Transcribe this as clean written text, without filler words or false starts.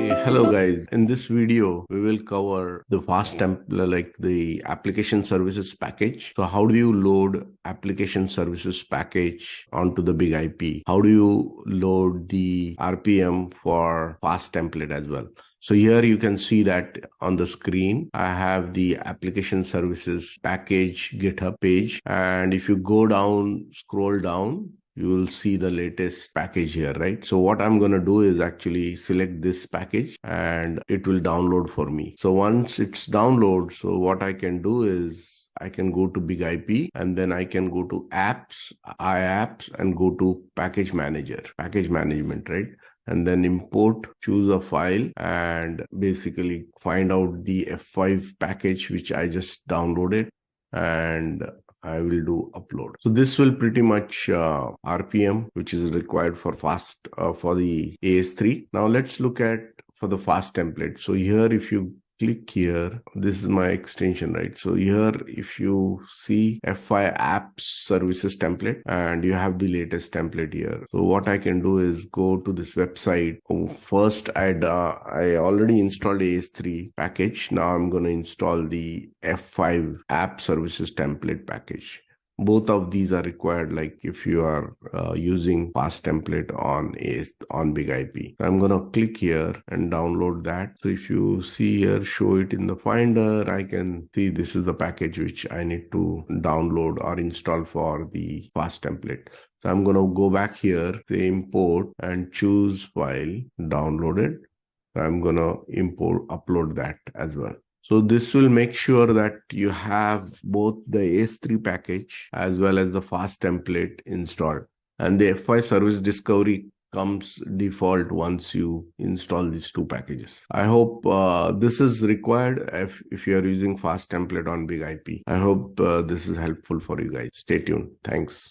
Hello guys, in this video we will cover the fast template, like the application services package. So how do you load application services package onto the big IP? How do you load the RPM for fast template as well? So here you can see that on the screen, I have the application services package GitHub page. And if you go down, scroll down, you will see the latest package here, right? So what I'm going to do is actually select this package and it will download for me. So once it's download, so what I can do is I can go to big IP and then I can go to apps, iApps, and go to package management, right? And then import, choose a file, and basically find out the F5 package which I just downloaded, and I will do upload. So this will pretty much RPM, which is required for fast for the AS3. Now let's look at for the fast template. So here, if you click here, this is my extension, right? So here, if you see F5 apps services template, and you have the latest template here. So what I can do is go to this website. First, I already installed AS3 package. Now I'm going to install the F5 app services template package. Both of these are required, like if you are using fast template on big IP. So I'm going to click here and download that. So if you see here, show it in the finder, I can see this is the package which I need to download or install for the fast template. So I'm going to go back here, say import, and choose file, download it. So I'm going to upload that as well. So this will make sure that you have both the AS3 package as well as the fast template installed. And the F5 service discovery comes default once you install these two packages. I hope this is required if you are using fast template on big IP. I hope this is helpful for you guys. Stay tuned. Thanks.